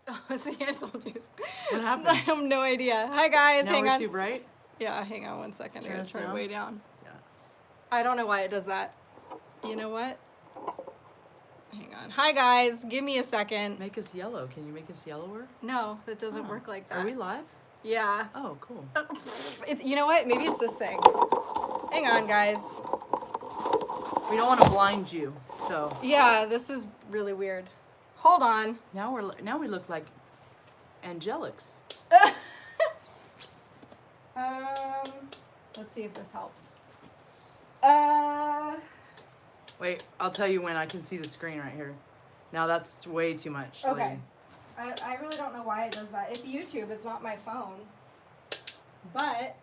Oh, see, I told you. What happened? I have no idea. Hi guys, Now hang we're on. too bright? Yeah, hang on one second. I'm Turn gonna us turn it down? way down. Yeah. I don't know why it does that. You know what? Hang on. Hi guys, give me a second. Make us yellow. Can you make us yellower? No, that doesn't Oh. work like that. Are we live? Yeah. Oh, cool. You know what? Maybe it's this thing. Hang on, guys. We don't want to blind you, so Yeah, this is really weird. Hold on. now we look like angelics. Let's see if this helps. Wait, I'll tell you when I can see the screen right here. Now that's way too much. Okay. I really don't know why it does that. It's YouTube, it's not my phone. But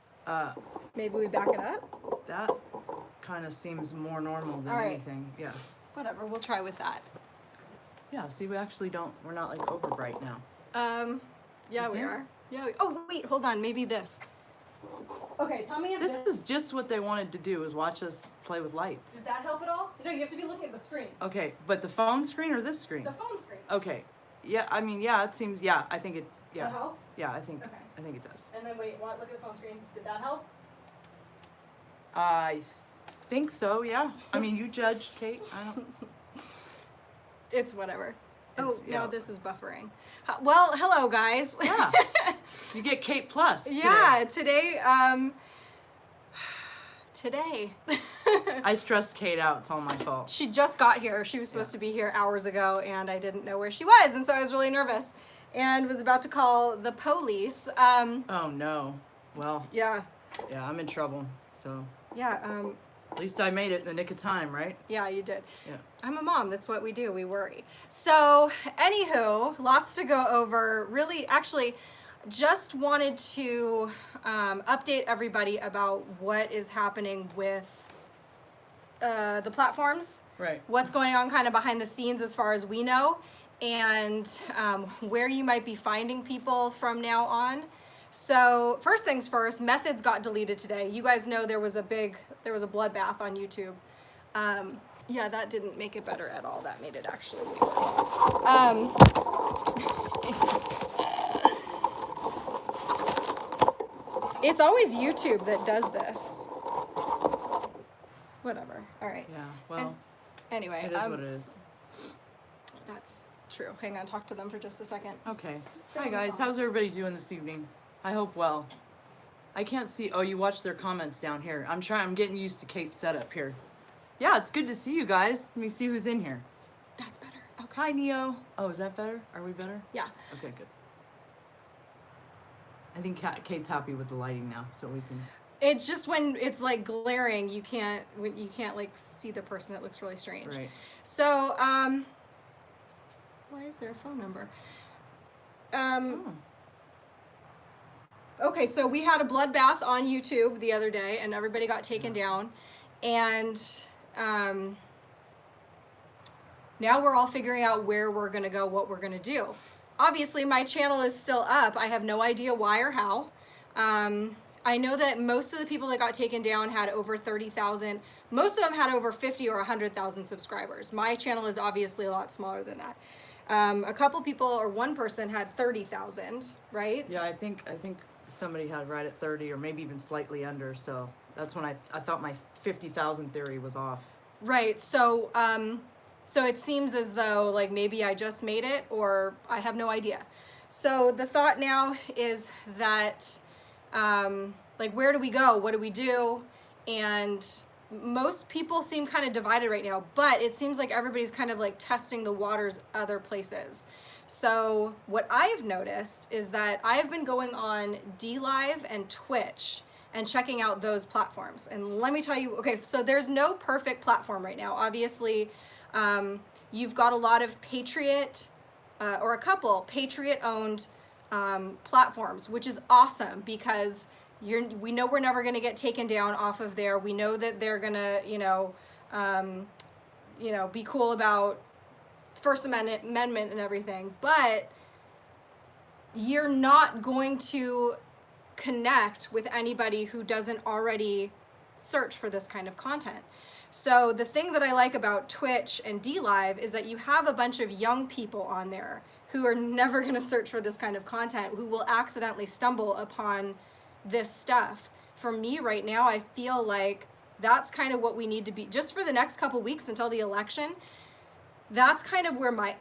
maybe we back it up? That kind of seems more normal than All right. anything. Yeah. Whatever, we'll try with that. Yeah, see, we're not like over bright now. Yeah, You we think? are. Yeah. Oh, wait, hold on. Maybe this. Okay, tell me if This is just what they wanted to do, is watch us play with lights. Did that help at all? No, you have to be looking at the screen. Okay, but the phone screen or this screen? The phone screen. Okay. Yeah, I mean, yeah, it seems, yeah, I think it, yeah. That helped? Yeah, I think Okay. it does. And then wait, look at the phone screen. Did that help? I think so, yeah. I mean, you judge, Kate. I don't. It's whatever. It's- Oh, yeah. no, this is buffering. Well, hello, guys. Yeah. You get Kate Plus. Yeah, today. I stressed Kate out. It's all my fault. She just got here. She was supposed to be here hours ago, and I didn't know where she was, and so I was really nervous and was about to call the police. Oh, no. Well, Yeah, yeah, I'm in trouble. So yeah, at least I made it in the nick of time, right? yeah, you did. Yeah. I'm a mom. That's what we do. We worry. So, anywho, lots to go over. Really, actually, just wanted to update everybody about what is happening with the platforms. Right. What's going on kind of behind the scenes as far as we know, and where you might be finding people from now on. So first things first, Methods got deleted today. You guys know there was a bloodbath on YouTube. Yeah, that didn't make it better at all. That made it actually way worse. It's always YouTube that does this. Whatever. All right. Yeah, well, Anyway, it is what it is. that's true. Hang on, talk to them for just a second. Okay. Stay Hi, on the guys. phone. How's everybody doing this evening? I hope well. I can't see. Oh, you watch their comments down here. I'm getting used to Kate's setup here. Yeah, it's good to see you guys. Let me see who's in here. That's better. Okay. Hi, Neo. Oh, is that better? Are we better? Yeah. Okay, good. I think Kate's happy with the lighting now, so we can. It's just when it's like glaring, you can't like see the person. It looks really strange. Right. So, why is there a phone number? Oh. Okay, so we had a bloodbath on YouTube the other day, and everybody got taken down, and now we're all figuring out where we're gonna go, what we're gonna do. Obviously, my channel is still up. I have no idea why or how. I know that most of the people that got taken down had over 30,000. Most of them had over 50 or 100,000 subscribers. My channel is obviously a lot smaller than that. A couple people or one person had 30,000, right? Yeah, I think somebody had right at 30 or maybe even slightly under. So that's when I thought my 50,000 theory was off. Right. So, so it seems as though like maybe I just made it, or I have no idea. So the thought now is that, like, where do we go? What do we do? And most people seem kind of divided right now, but it seems like everybody's kind of like testing the waters other places. So what I've noticed is that I've been going on DLive and Twitch and checking out those platforms. And let me tell you, okay, so there's no perfect platform right now. Obviously, you've got a lot of Patriot, or a couple Patriot-owned platforms, which is awesome because we know we're never going to get taken down off of there. We know that they're going to, be cool about First Amendment and everything, but you're not going to connect with anybody who doesn't already search for this kind of content. So the thing that I like about Twitch and DLive is that you have a bunch of young people on there who are never going to search for this kind of content, who will accidentally stumble upon this stuff. For me right now, I feel like that's kind of what we need to be, just for the next couple weeks until the election. That's kind of where my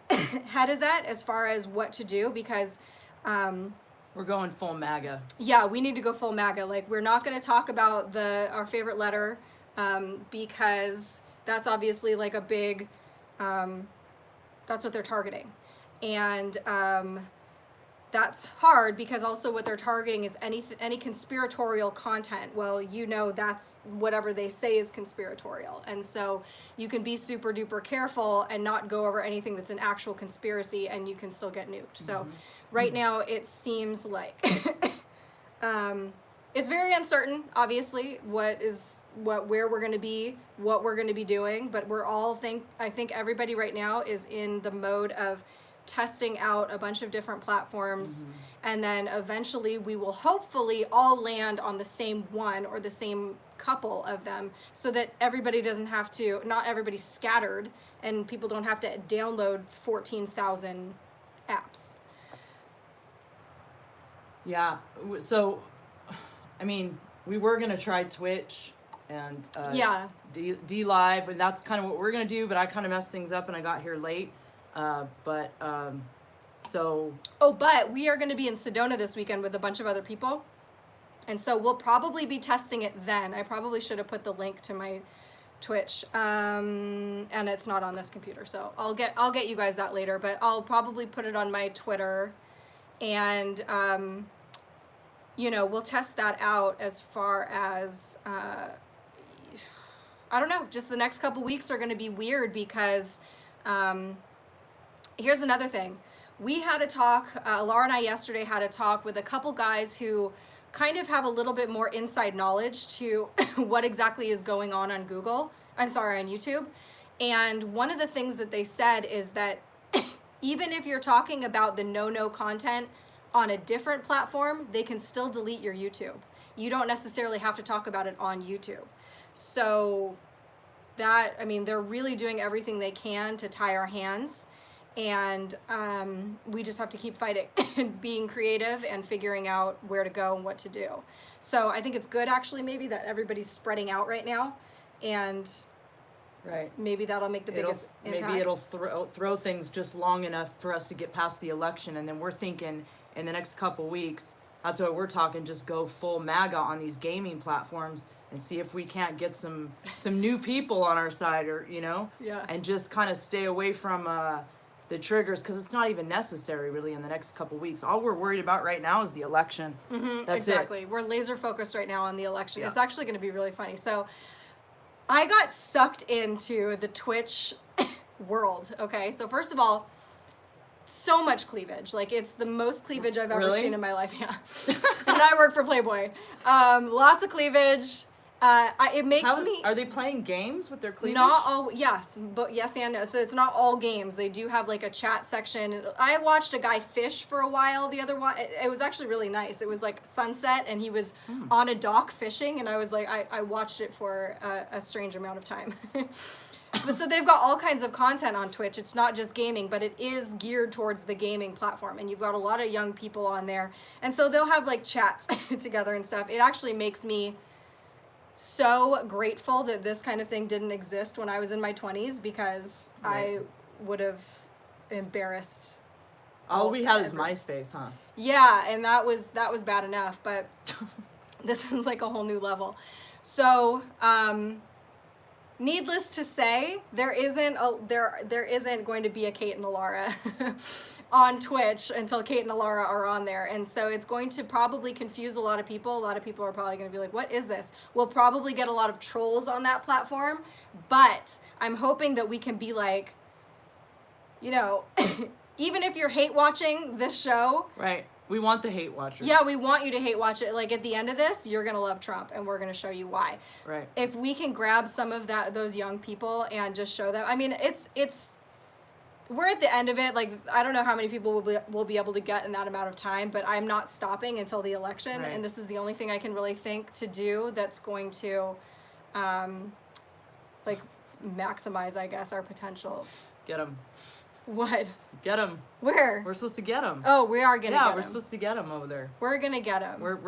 head is at as far as what to do, because We're going full MAGA. yeah, we need to go full MAGA. Like, we're not going to talk about our favorite letter, because that's obviously like a big, that's what they're targeting. And that's hard, because also what they're targeting is any conspiratorial content. Well, you know, that's whatever they say is conspiratorial. And so you can be super duper careful and not go over anything that's an actual conspiracy, and you can still get nuked. So right now it seems like it's very uncertain, obviously, where we're going to be, what we're going to be doing, but I think everybody right now is in the mode of testing out a bunch of different platforms, and then eventually we will hopefully all land on the same one or the same couple of them, so that everybody doesn't have to, not everybody's scattered, and people don't have to download 14,000 apps. Yeah. So, I mean, we were gonna try Twitch and Yeah. D Live, and that's kind of what we're gonna do. But I kind of messed things up, and I got here late. So. Oh, but we are going to be in Sedona this weekend with a bunch of other people, and so we'll probably be testing it then. I probably should have put the link to my Twitch, and it's not on this computer, so I'll get you guys that later. But I'll probably put it on my Twitter, and you know, we'll test that out as far as I don't know. Just the next couple weeks are going to be weird, because here's another thing. We had a talk, Laura and I yesterday had a talk with a couple guys who kind of have a little bit more inside knowledge to what exactly is going on Google. I'm sorry, on YouTube. And one of the things that they said is that even if you're talking about the no content on a different platform, they can still delete your YouTube. You don't necessarily have to talk about it on YouTube. So that, I mean, they're really doing everything they can to tie our hands. And we just have to keep fighting and being creative and figuring out where to go and what to do. So I think it's good, actually, maybe that everybody's spreading out right now, and Right. maybe that'll make the biggest impact. Maybe it'll throw things just long enough for us to get past the election, and then we're thinking in the next couple weeks, that's what we're talking, just go full MAGA on these gaming platforms and see if we can't get some new people on our side, or Yeah. and just kind of stay away from the triggers, because it's not even necessary really in the next couple weeks. All we're worried about right now is the election. That's Exactly. it. We're laser focused right now on the election. Yeah. It's actually going to be really funny. So I got sucked into the Twitch world. Okay. So first of all, so much cleavage. Like, it's the most cleavage I've ever Really? seen in my life. Yeah. And I work for Playboy. Lots of cleavage. It makes me... Are they playing games with their cleavage? Not all, yes, but yes and no. So it's not all games. They do have like a chat section. I watched a guy fish for a while the other one. It was actually really nice. It was like sunset, and he was on a dock fishing, and I was like, I watched it for a strange amount of time. But so they've got all kinds of content on Twitch. It's not just gaming, but it is geared towards the gaming platform, and you've got a lot of young people on there. And so they'll have like chats together and stuff. It actually makes me so grateful that this kind of thing didn't exist when I was in my 20s, because Right. I would have embarrassed. All we had is every- MySpace, huh? Yeah, and that was bad enough, but this is like a whole new level. So, needless to say, there isn't going to be a Kate and a Laura on Twitch until Kate and Alara are on there. And so it's going to probably confuse a lot of people. A lot of people are probably going to be like, what is this? We'll probably get a lot of trolls on that platform, but I'm hoping that we can be like, even if you're hate watching this show, Right. We want the hate watchers. yeah, we want you to hate watch it. Like, at the end of this, you're going to love Trump, and we're going to show you why. Right. If we can grab some of those young people and just show them, I mean, we're at the end of it. Like, I don't know how many people will be able to get in that amount of time, but I'm not stopping until the election. Right. And this is the only thing I can really think to do that's going to, like, maximize, I guess, our potential. Get them. What? Get them. Where? We're supposed to get them. Oh, we are gonna Yeah, get we're 'em. supposed to get them over there. We're gonna get them. We're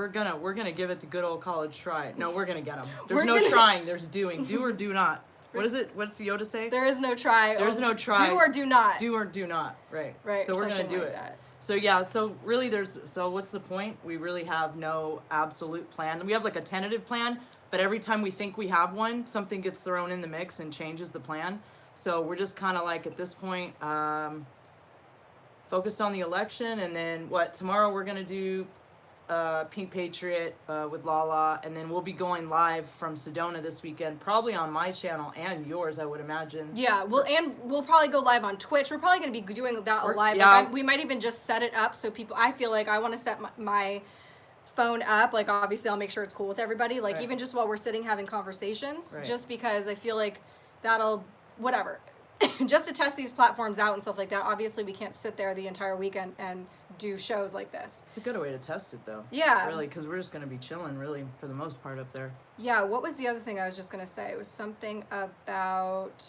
gonna give it the good old college try. No, we're gonna get them. There's We're no gonna- trying. There's doing. Do or do not. What is it? What's Yoda say? There is no try. There's no try. Do or do not. Do or do not. Right. Right. So or we're gonna something do like it. that. So yeah. So really, so what's the point? We really have no absolute plan. We have like a tentative plan, but every time we think we have one, something gets thrown in the mix and changes the plan. So we're just kind of like at this point, focused on the election, and then tomorrow we're gonna do Pink Patriot with Lala, and then we'll be going live from Sedona this weekend, probably on my channel and yours, I would imagine. Yeah, we'll probably go live on Twitch. We're probably going to be doing that Or- live. yeah. Like, we might even just set it up so people. I feel like I want to set my phone up. Like, obviously, I'll make sure it's cool with everybody. Like, Right. even just while we're sitting having conversations, Right. just because I feel like that'll whatever. Just to test these platforms out and stuff like that. Obviously, we can't sit there the entire weekend and do shows like this. It's a good way to test it, though. Yeah. Really, because we're just gonna be chilling, really, for the most part up there. Yeah, what was the other thing I was just gonna say? It was something about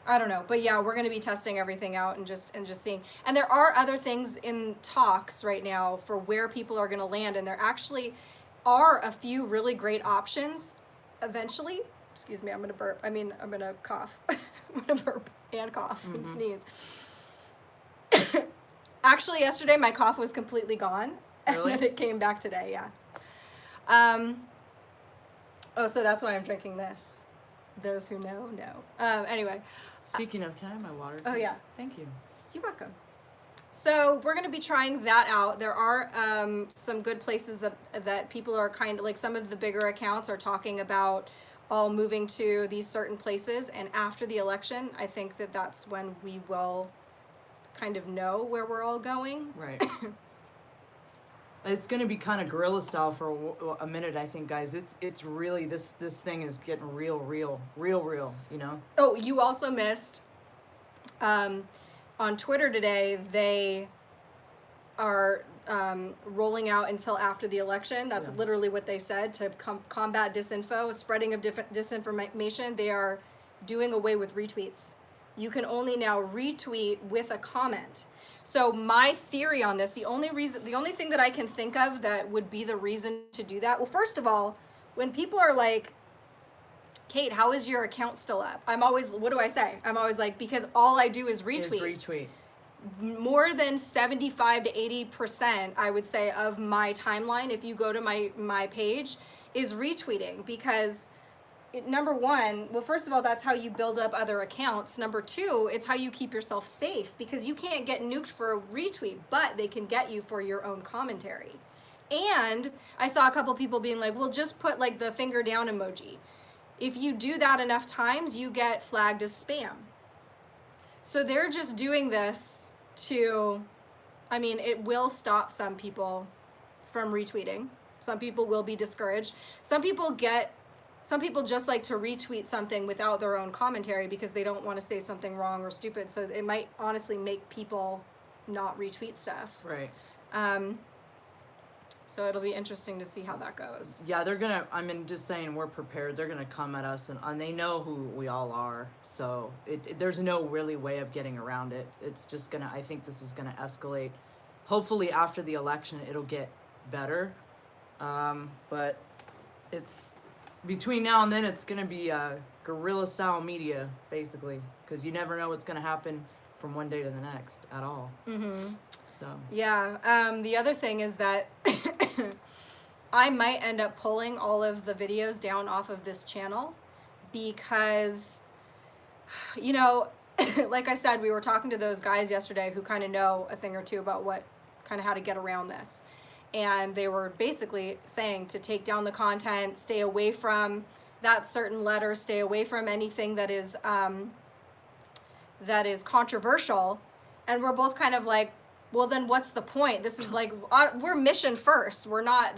I don't know, but yeah, we're gonna be testing everything out and just seeing. And there are other things in talks right now for where people are gonna land, and there actually are a few really great options eventually. Excuse me, I'm gonna burp. I'm gonna cough. I'm gonna burp and cough and sneeze. Actually, yesterday my cough was completely gone, Really? and then it came back today. Yeah. Oh, so that's why I'm drinking this. Those who know. Anyway, Speaking of, can I have my water? Oh, yeah. Thank you. you're welcome. So we're going to be trying that out. There are some good places that people are kind of like, some of the bigger accounts are talking about all moving to these certain places. And after the election, I think that's when we will kind of know where we're all going. Right. It's gonna be kind of guerrilla style for a minute, I think, guys. It's really this thing is getting real. You know. Oh, you also missed on Twitter today, they are rolling out until after the election. That's Yeah. literally what they said to combat disinfo, spreading of disinformation. They are doing away with retweets. You can only now retweet with a comment. So my theory on this, the only thing that I can think of that would be the reason to do that. Well, first of all, when people are like, Kate, how is your account still up? What do I say? I'm always like, because all I do is retweet. Retweet. More than 75 to 80%, I would say, of my timeline, if you go to my page, is retweeting. Because number one, well, first of all, that's how you build up other accounts. Number two, it's how you keep yourself safe, because you can't get nuked for a retweet, but they can get you for your own commentary. And I saw a couple people being like, well, just put like the finger down emoji. If you do that enough times, you get flagged as spam. So they're just doing this to, it will stop some people from retweeting. Some people will be discouraged. Some people just like to retweet something without their own commentary because they don't want to say something wrong or stupid. So it might honestly make people not retweet stuff. Right. So it'll be interesting to see how that goes. Yeah, they're gonna. Just saying, we're prepared. They're gonna come at us, and they know who we all are. So there's no really way of getting around it. It's just gonna. I think this is gonna escalate. Hopefully, after the election, it'll get better. But it's between now and then, it's gonna be guerrilla style media, basically, because you never know what's gonna happen from one day to the next at all. Mm-hmm. So Yeah. The other thing is that I might end up pulling all of the videos down off of this channel because, like I said, we were talking to those guys yesterday who kind of know a thing or two about how to get around this. And they were basically saying to take down the content, stay away from that certain letter, stay away from anything that is controversial. And we're both kind of like, well, then what's the point? This is like, we're mission first. We're not,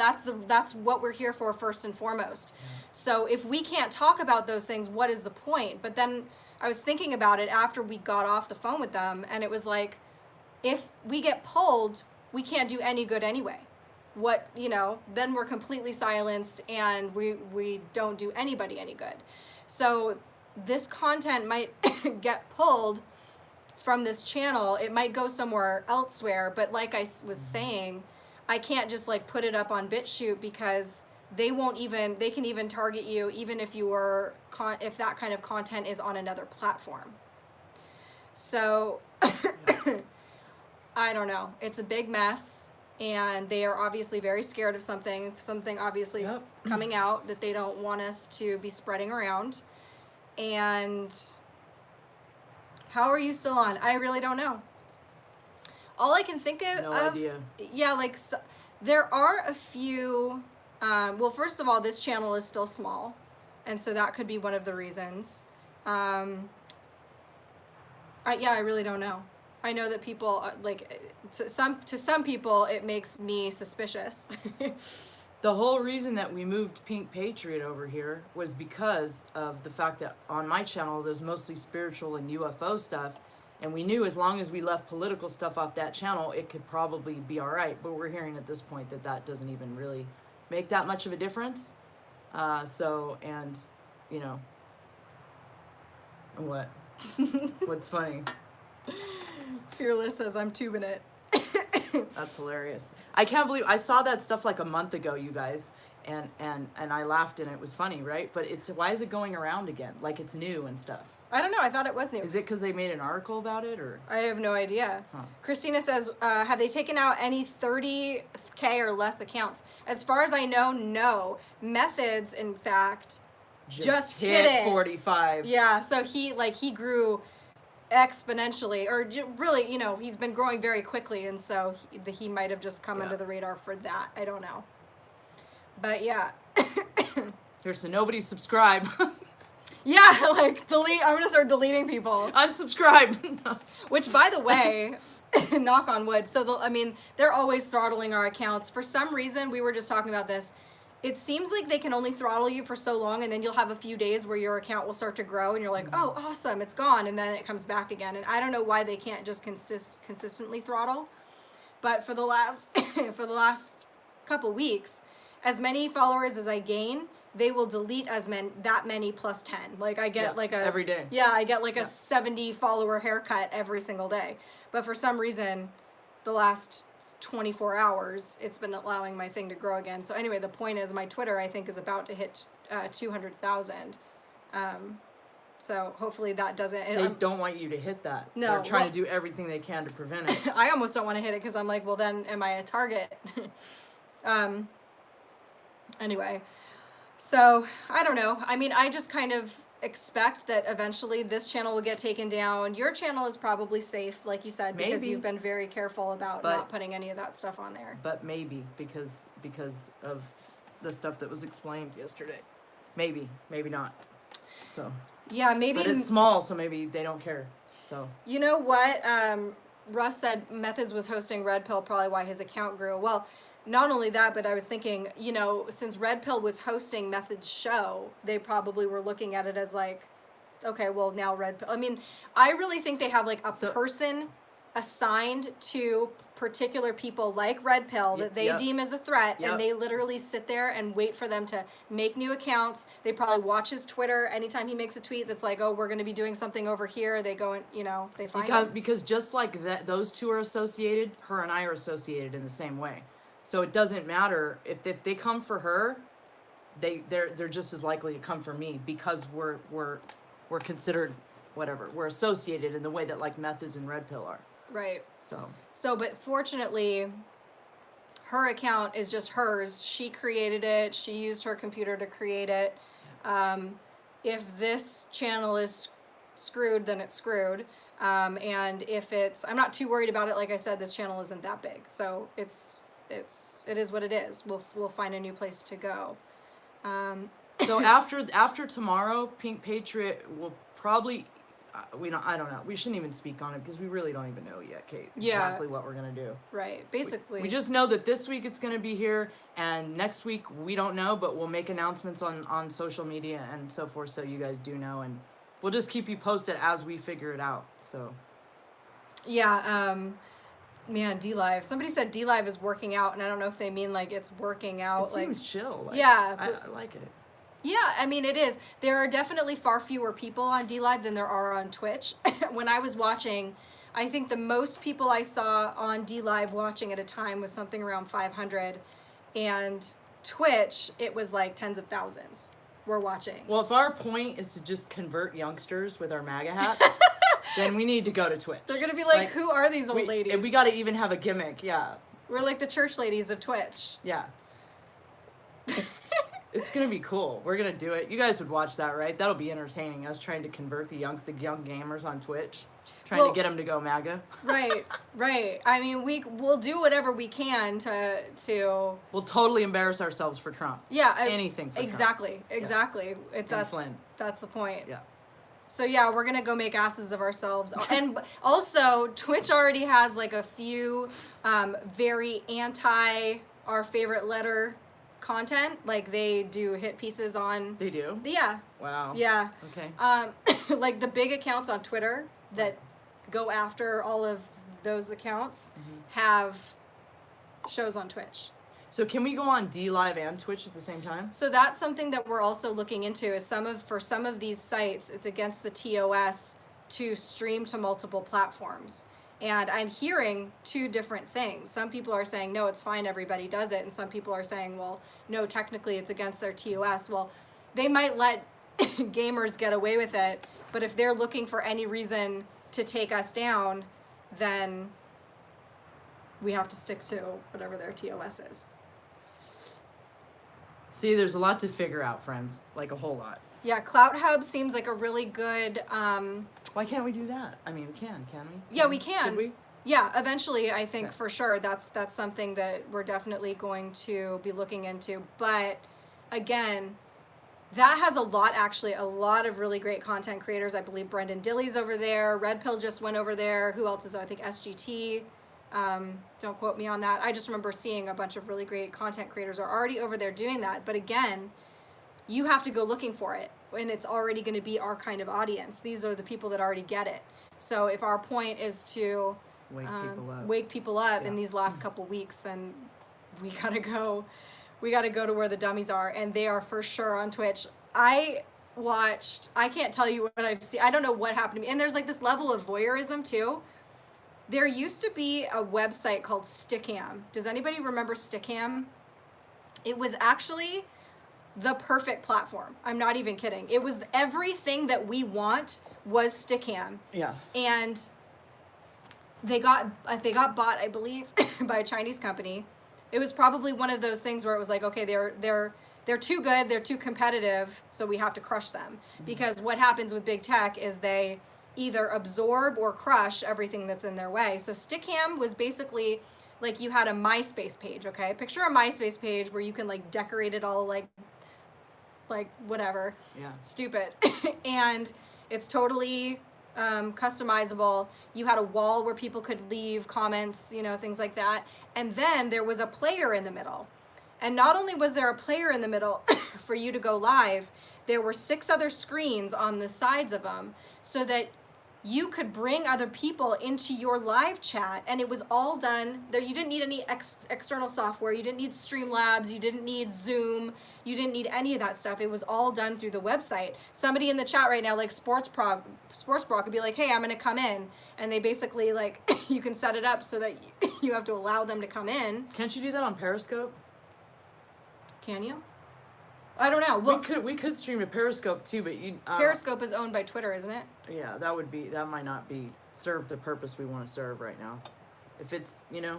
that's what we're here for first and foremost. So if we can't talk about those things, what is the point? But then I was thinking about it after we got off the phone with them, and it was like, if we get pulled, we can't do any good anyway. Then we're completely silenced and we don't do anybody any good. So this content might get pulled from this channel, it might go somewhere elsewhere. But like I was saying, I can't just like put it up on BitChute because they can even target you even if if that kind of content is on another platform. So I don't know. It's a big mess, and they are obviously very scared of something obviously coming out that they don't want us to be spreading around. And how are you still on? I really don't know. All I can think of, No idea. Yeah, like there are a few. Well, first of all, this channel is still small, and so that could be one of the reasons. I really don't know. I know that people to some people it makes me suspicious. The whole reason that we moved Pink Patriot over here was because of the fact that on my channel there's mostly spiritual and UFO stuff, and we knew as long as we left political stuff off that channel, it could probably be all right. But we're hearing at this point that that doesn't even really make that much of a difference. And you know, what? What's funny? Fearless says I'm tubing it. That's hilarious. I can't believe I saw that stuff like a month ago, you guys, and I laughed and it was funny, right? But why is it going around again? Like it's new and stuff. I don't know. I thought it was new. Is it because they made an article about it, or? I have no idea. Huh. Christina says, have they taken out any 30K or less accounts? As far as I know, no. Methods, in fact, just hit it. 45. Yeah, so he grew exponentially, or really, he's been growing very quickly, and so he might have just come under the radar for that. I don't know. But yeah. Here, so nobody subscribe. Yeah, like delete. I'm gonna start deleting people. Unsubscribe. Which, by the way, knock on wood. So they're always throttling our accounts. For some reason, we were just talking about this. It seems like they can only throttle you for so long, and then you'll have a few days where your account will start to grow, and you're like, oh, awesome, it's gone, and then it comes back again. And I don't know why they can't just consistently throttle. But for the last couple weeks, as many followers as I gain, they will delete that many plus 10. Like I get every day. Yeah, I get a 70 follower haircut every single day. But for some reason, the last 24 hours, it's been allowing my thing to grow again. So anyway, the point is my Twitter, I think, is about to hit 200,000. So hopefully that doesn't. They don't want you to hit that. No, they're trying to do everything they can to prevent it. I almost don't want to hit it because I'm like, well, then am I a target? Anyway. So, I don't know. I just kind of expect that eventually this channel will get taken down. Your channel is probably safe, like you said, because Maybe. You've been very careful about not putting any of that stuff on there. But maybe, because of the stuff that was explained yesterday. Maybe not. So. Yeah, maybe. But it's small, so maybe they don't care. So. You know what? Russ said Methods was hosting Red Pill, probably why his account grew. Well, not only that, but I was thinking, since Red Pill was hosting Method's show, they probably were looking at it as like, okay, well, now Red Pill. I really think they have like a person assigned to particular people like Red Pill that they deem as a threat, and they literally sit there and wait for them to make new accounts. They probably watch his Twitter anytime he makes a tweet that's like, oh, we're going to be doing something over here. They go and, they find him. Because just like that, those two are associated, her and I are associated in the same way. So it doesn't matter if they come for her, they're just as likely to come for me because we're considered whatever. We're associated in the way that like Methods and Red Pill are. Right. So but fortunately, her account is just hers. She created it. She used her computer to create it. If this channel is screwed, then it's screwed. And if I'm not too worried about it. Like I said, this channel isn't that big, so it is what it is. We'll find a new place to go. So after tomorrow, Pink Patriot will probably. I don't know. We shouldn't even speak on it because we really don't even know yet, Kate. Exactly what we're gonna do. Right. Basically. We just know that this week it's gonna be here, and next week we don't know, but we'll make announcements on social media and so forth, so you guys do know, and we'll just keep you posted as we figure it out. So. Yeah. Man, DLive. Somebody said DLive is working out, and I don't know if they mean like it's working out. It seems chill. Yeah. I like it. Yeah, it is. There are definitely far fewer people on DLive than there are on Twitch. When I was watching I think the most people I saw on D Live watching at a time was something around 500, and Twitch, it was like tens of thousands were watching. Well, if our point is to just convert youngsters with our MAGA hats, then we need to go to Twitch. They're gonna be like, who are these old ladies? And we got to even have a gimmick. Yeah. We're like the church ladies of Twitch. Yeah. It's gonna be cool. We're gonna do it. You guys would watch that, right? That'll be entertaining. Us trying to convert the young gamers on Twitch, trying to get them to go MAGA. Right, right. I mean, we'll do whatever we can to. We'll totally embarrass ourselves for Trump. Yeah, anything for exactly, Trump. exactly. Yeah. That's the point. Yeah. So yeah, we're gonna go make asses of ourselves, and also Twitch already has like a few very anti our favorite letter content. Like they do hit pieces on. They do? Yeah. Wow. Yeah. Okay. Like the big accounts on Twitter that go after all of those accounts have shows on Twitch. So can we go on D Live and Twitch at the same time? So that's something that we're also looking into. Is for some of these sites, it's against the TOS to stream to multiple platforms. And I'm hearing two different things. Some people are saying, no, it's fine, everybody does it. And some people are saying, well, no, technically it's against their TOS. Well, they might let gamers get away with it, but if they're looking for any reason to take us down, then we have to stick to whatever their TOS is. See, there's a lot to figure out, friends. Like a whole lot. Yeah, Clout Hub seems like a really good... Why can't we do that? I mean, we can we? Yeah, we can. Should we? Yeah, eventually, I think Okay. for sure that's something that we're definitely going to be looking into. But again, that has a lot of really great content creators. I believe Brendan Dilley's over there. Red Pill just went over there. Who else is? I think SGT. Don't quote me on that. I just remember seeing a bunch of really great content creators are already over there doing that. But again, you have to go looking for it, and it's already going to be our kind of audience. These are the people that already get it. So if our point is to wake people up in these last couple weeks, then we gotta go to where the dummies are, and they are for sure on Twitch. I can't tell you what I've seen. I don't know what happened to me. And there's like this level of voyeurism too. There used to be a website called Stickam. Does anybody remember Stickam? It was actually the perfect platform. I'm not even kidding. It was everything that we want was Stickam. Yeah. And they got bought, I believe, by a Chinese company. It was probably one of those things where it was like, okay, they're too good, they're too competitive, so we have to crush them. Because what happens with big tech is they either absorb or crush everything that's in their way. So Stickam was basically like you had a MySpace page, okay? Picture a MySpace page where you can like decorate it all like whatever. Yeah. Stupid. And it's totally customizable. You had a wall where people could leave comments, things like that. And then there was a player in the middle. And not only was there a player in the middle for you to go live, there were 6 other screens on the sides of them so that you could bring other people into your live chat, and it was all done there. You didn't need any external software. You didn't need Streamlabs. You didn't need Zoom. You didn't need any of that stuff. It was all done through the website. Somebody in the chat right now, like Sports Bra could be like, hey, I'm going to come in. And they basically, like, you can set it up so that you have to allow them to come in. Can't you do that on Periscope? Can you? I don't know. Well, we could stream to Periscope too, but Periscope is owned by Twitter, isn't it? Yeah, that might not be serve the purpose we want to serve right now. If it's, Yeah,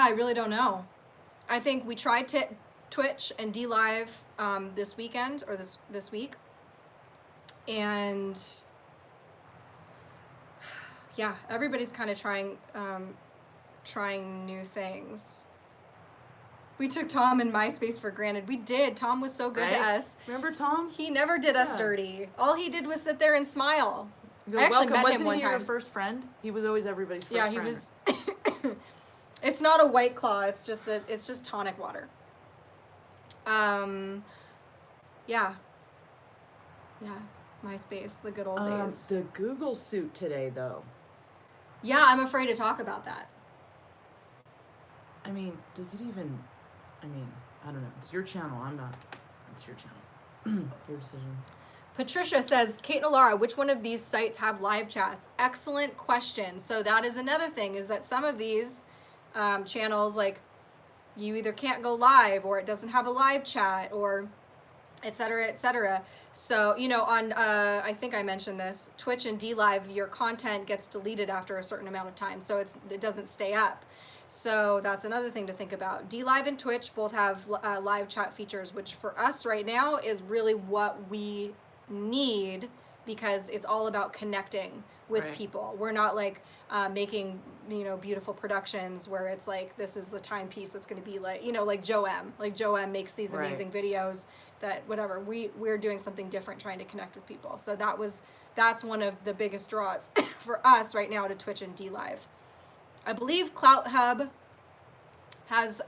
I really don't know. I think we tried Twitch and D Live this weekend or this week, and yeah, everybody's kind of trying new things. We took Tom and MySpace for granted. We did. Tom was so good to us. Remember Tom? He never did us dirty. All he did was sit there and smile. You're I actually welcome. met Wasn't him one he time. your first friend? He was always everybody's first friend. Yeah, he was. It's not a White Claw. It's just tonic water. Yeah. MySpace, the good old days. The Google suit today, though. Yeah, I'm afraid to talk about that. I mean, does it even? I mean, I don't know. It's your channel. I'm not. It's your channel. Your decision. Patricia says, Kate and Laura, which one of these sites have live chats? Excellent question. So that is another thing, is that some of these channels, like, you either can't go live, or it doesn't have a live chat, or et cetera, et cetera. So, you know, on, I think I mentioned this, Twitch and DLive, your content gets deleted after a certain amount of time, so it doesn't stay up. So that's another thing to think about. DLive and Twitch both have live chat features, which for us right now is really what we need, because it's all about connecting with Right. people. We're not like making, you know, beautiful productions where it's like, this is the timepiece that's going to be like, you know, like Joe M. Like Joe M makes these Right. amazing videos that whatever. We're doing something different, trying to connect with people. So that's one of the biggest draws for us right now to Twitch and DLive. I believe Clout Hub has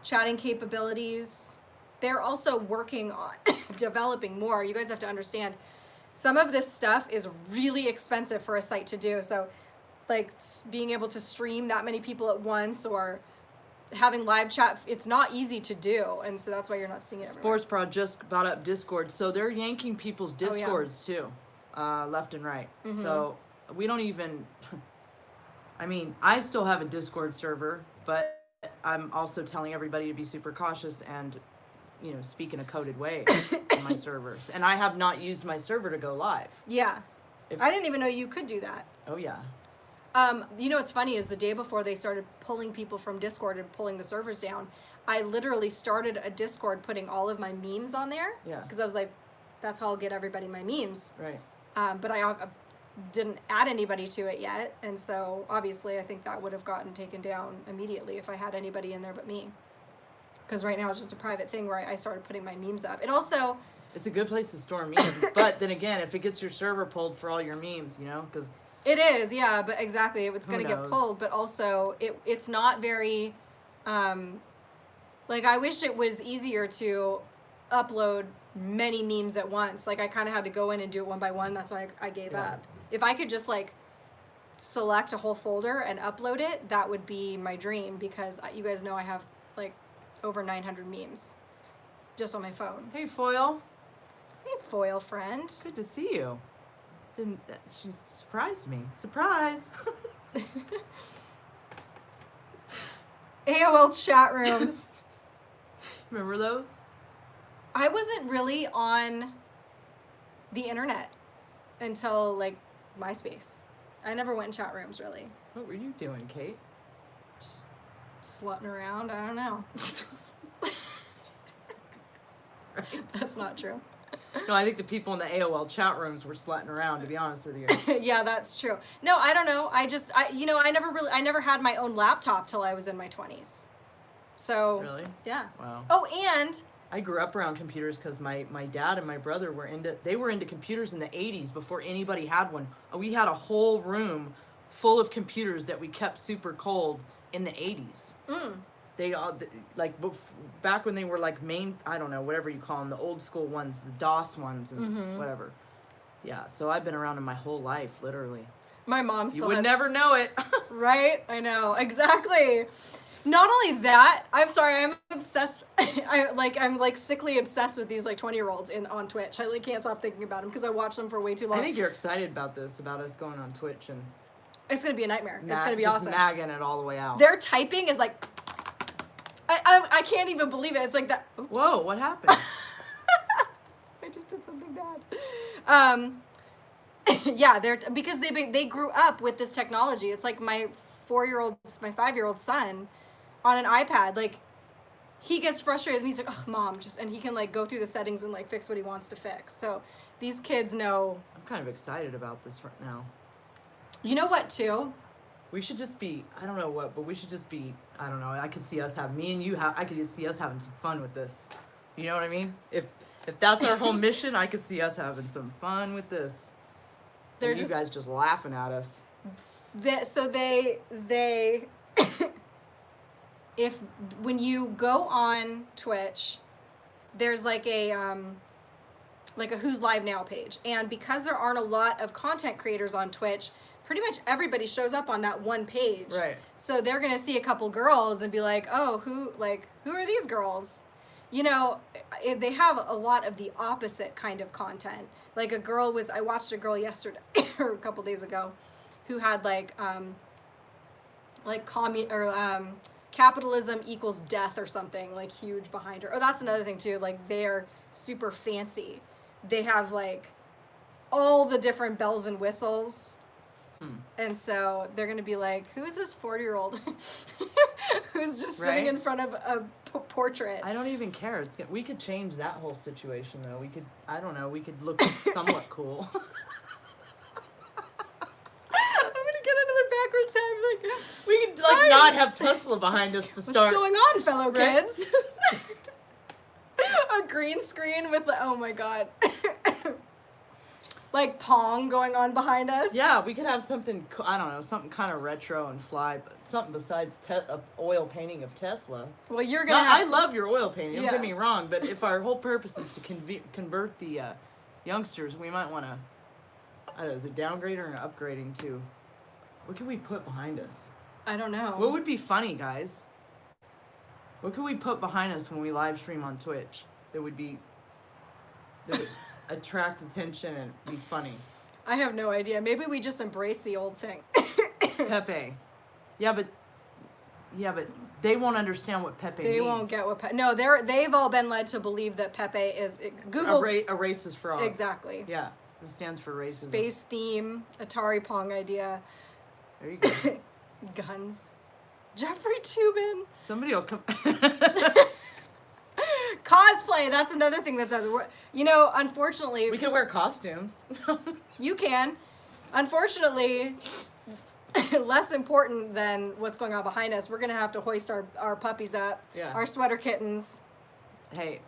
chatting capabilities. They're also working on developing more. You guys have to understand, some of this stuff is really expensive for a site to do. So like being able to stream that many people at once, or having live chat, it's not easy to do. And so that's why you're not seeing it everywhere. Sports Pro just brought up Discord, so they're yanking people's Oh, yeah. Discords too, left and right. So we don't even. I mean, I still have a Discord server, but I'm also telling everybody to be super cautious and, you know, speak in a coded way on my servers. And I have not used my server to go live. Yeah. If- I didn't even know you could do that. Oh yeah. You know what's funny is the day before they started pulling people from Discord and pulling the servers down, I literally started a Discord putting all of my memes on there. Yeah. Because I was like, that's how I'll get everybody my memes. Right. But I didn't add anybody to it yet. And so obviously I think that would have gotten taken down immediately if I had anybody in there but me. Because right now it's just a private thing where I started putting my memes up. It also... It's a good place to store memes, but then again, if it gets your server pulled for all your memes, you know, because It is, yeah, but exactly, it's Who going to get knows? pulled, but also it's not very, like, I wish it was easier to upload many memes at once. Like, I kind of had to go in and do it one by one. That's why I gave Yeah. up. If I could just, like, select a whole folder and upload it, that would be my dream, because you guys know I have, like, over 900 memes just on my phone. hey, Foil, Hey, foil friend. good to see you. And she surprised me. Surprise! AOL chat rooms. Remember those? I wasn't really on the internet until like MySpace. I never went in chat rooms really. What were you doing, Kate? Just slutting around. I don't know. That's not true. No, I think the people in the AOL chat rooms were slutting around, to be honest with you. Yeah, that's true. No, I don't know. I never had my own laptop till I was in my 20s. So Really? yeah. Wow. Oh, and I grew up around computers because my dad and my brother were into computers in the 80s before anybody had one. We had a whole room full of computers that we kept super cold in the 80s. They all back when they were like I don't know, whatever you call them, the old school ones, the DOS ones and whatever. Yeah, so I've been around them my whole life, literally. my mom You still would has, never know it. right? I know, exactly. Not only that, I'm sorry, I'm obsessed. I'm like sickly obsessed with these like 20-year-olds on Twitch. I like can't stop thinking about them because I watch them for way too long. I think you're excited about this, about us going on Twitch and It's gonna be a nightmare. It's gonna be just awesome. nagging it all the way out. Their typing is like, I can't even believe it. It's like that. Oops. Whoa, what happened? I just did something bad. Yeah, because they grew up with this technology. It's like my 5-year-old son on an iPad. Like, he gets frustrated with me. He's like, "Oh, mom," and he can like go through the settings and like fix what he wants to fix. So these kids know. I'm kind of excited about this right now. You know what, too? We should just be, I don't know what, but we should just be, I don't know, I could see us I could just see us having some fun with this. You know what I mean? If that's our whole mission, I could see us having some fun with this. They're And you just guys just laughing at us. so they if when you go on Twitch, there's like a Who's Live Now page, and because there aren't a lot of content creators on Twitch, pretty much everybody shows up on that one page. Right. So they're gonna see a couple girls and be like, oh, who are these girls? you know, they have a lot of the opposite kind of content. Like I watched a girl yesterday or a couple days ago who had capitalism equals death or something like huge behind her. Oh, that's another thing too. Like they're super fancy. They have like all the different bells and whistles. And so they're going to be like, who is this 40-year-old who's just sitting in front of a portrait? I don't even care. We could change that whole situation though. We could, I don't know, we could look somewhat cool. I'm going to get another backwards hat. Like, we could like not have Tesla behind us to start. what's going on, fellow Right? kids? A green screen with oh my God. Like Pong going on behind us. Yeah, we could have something, I don't know, something kind of retro and fly, but something besides a oil painting of Tesla. Well, you're going to I love your oil painting, don't Yeah. get me wrong, but if our whole purpose is to convert the youngsters, we might want to, I don't know, is it downgrading or upgrading to, what can we put behind us? I don't know. What would be funny, guys? What could we put behind us when we live stream on Twitch that would attract attention and be funny? I have no idea. Maybe we just embrace the old thing. Pepe. Yeah, but they won't understand what Pepe means. They won't get what Pepe. No, they've all been led to believe that Pepe is Google. A racist frog. Exactly. Yeah, it stands for racism. Space theme, Atari Pong idea, There you go. guns. Jeffrey Tubin. Somebody will come. Cosplay. That's another thing that's other. You know, unfortunately, We could wear costumes. you can. Unfortunately, less important than what's going on behind us. We're gonna have to hoist our puppies up. Yeah. Our sweater kittens. Hey,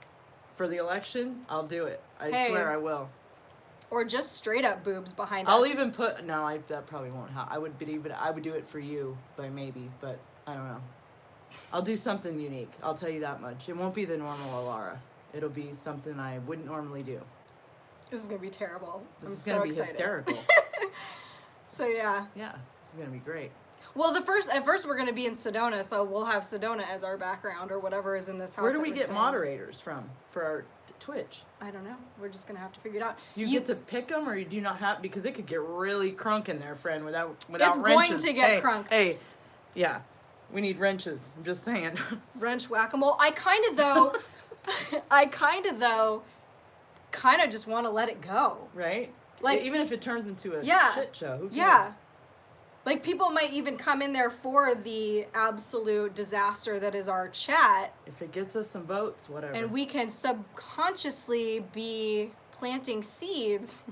for the election, I'll do it. I Hey. swear I will. Or just straight up boobs behind us. I'll even put that probably won't help. I would do it for you, but maybe, but I don't know. I'll do something unique. I'll tell you that much. It won't be the normal Alara. It'll be something I wouldn't normally do. This is gonna be terrible. This I'm is so gonna be excited. hysterical. So yeah. Yeah, this is gonna be great. Well, at first we're gonna be in Sedona, so we'll have Sedona as our background or whatever is in this house. Where do that we we're get staying. moderators from for our Twitch? I don't know. We're just gonna have to figure it out. Do you get to pick them, or do you not have? Because it could get really crunk in there, friend, without It's wrenches. going to get hey, crunk. Hey, yeah, we need wrenches. I'm just saying. Wrench whack-a-mole. I kind of though just want to let it go. Right? Like- even if it turns into a Yeah. shit show, who cares? Yeah. Like people might even come in there for the absolute disaster that is our chat, If it gets us some votes, whatever. and we can subconsciously be planting seeds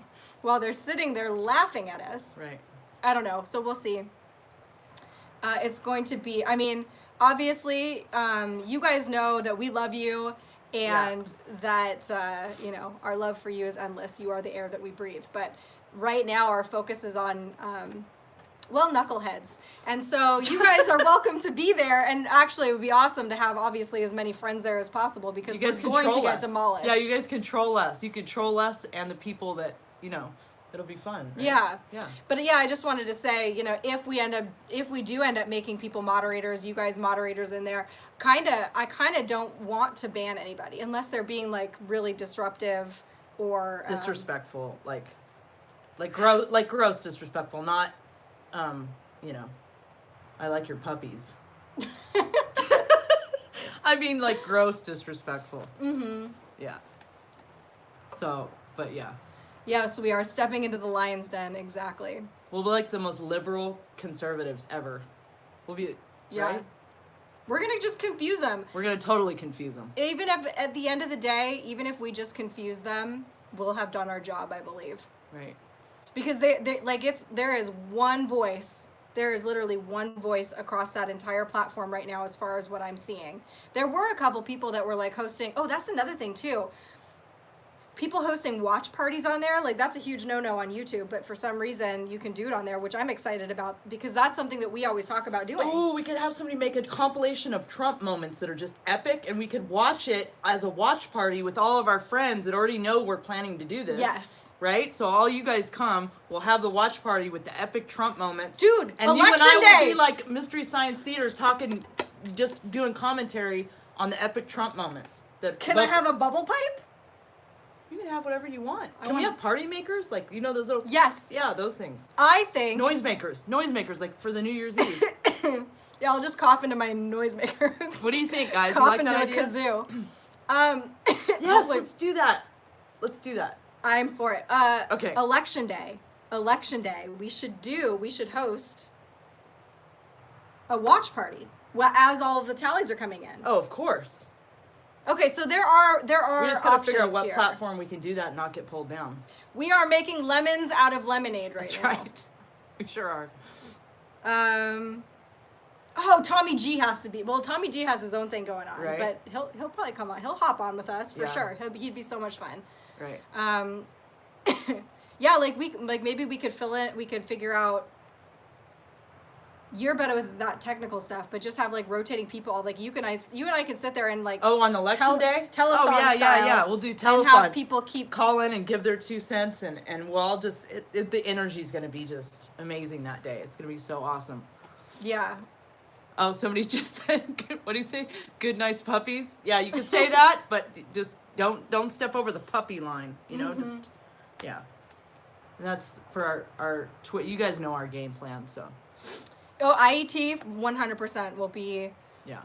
while they're sitting there laughing at us. Right. I don't know. So we'll see. It's going to be, I mean, obviously, you guys know that we love you and that, our love for you is endless. You are the air that we breathe. But right now, our focus is on, knuckleheads. And so you guys are welcome to be there. And actually, it would be awesome to have, obviously, as many friends there as possible because You guys we're going to control get us. demolished. Yeah, you guys control us. You control us and the people that, it'll be fun. Right? Yeah. Yeah. But yeah, I just wanted to say, if we do end up making people moderators, you guys moderators in there, I kind of don't want to ban anybody unless they're being like really disruptive or Disrespectful, like gross disrespectful, not, I like your puppies. I mean, like gross disrespectful. Mm-hmm. Yeah. So, but yeah. Yes, we are stepping into the lion's den. Exactly. We'll be like the most liberal conservatives ever. We'll be, Yeah. right? We're gonna just confuse them. We're gonna totally confuse them. Even if at the end of the day, even if we just confuse them, we'll have done our job, I believe. Right. Because there is one voice. There is literally one voice across that entire platform right now as far as what I'm seeing. There were a couple people that were like hosting, oh, that's another thing too. People hosting watch parties on there, like that's a huge no-no on YouTube, but for some reason you can do it on there, which I'm excited about because that's something that we always talk about doing. Oh, we could have somebody make a compilation of Trump moments that are just epic, and we could watch it as a watch party with all of our friends that already know we're planning to do this. Yes. Right? So all you guys come, we'll have the watch party with the epic Trump moments. Dude, and you and election I will day! be like Mystery Science Theater talking, just doing commentary on the epic Trump moments. Can I have a bubble pipe? You can have whatever you want. I Can we want- have party makers? Like, you know those little... Yes. Yeah, those things. I think. Noisemakers, like for the New Year's Eve. Yeah, I'll just cough into my noisemaker. What do you think, guys? You Cough like into that a idea? kazoo. Yes, like- let's do that. Let's do that. I'm for it. Okay. Election day. We should host a watch party as all of the tallies are coming in. Oh, of course. Okay, so there are We just gotta figure out options what here. platform we can do that and not get pulled down. We are making lemons out of lemonade right That's now. right. We sure are. Oh, Tommy G has to be. Well, Tommy G has his own thing going on, Right. but he'll probably come on. He'll hop on with us for Yeah. sure. He'd be so much fun. Right. Yeah, maybe we could fill in. We could figure out. You're better with that technical stuff, but just have like rotating people. Like you and I can sit there and like. Oh, on election day? Telethon Oh, yeah, style, yeah. We'll do and telethon. have people keep. Call in and give their 2 cents, and we'll all just... the energy's going to be just amazing that day. It's going to be so awesome. Yeah. Oh, somebody just said, what do you say? Good, nice puppies? Yeah, you can say that, but just don't step over the puppy line, you know? Mm-hmm. Just, yeah. And that's for our you guys know our game plan, so, Oh, IET 100% will be. yeah.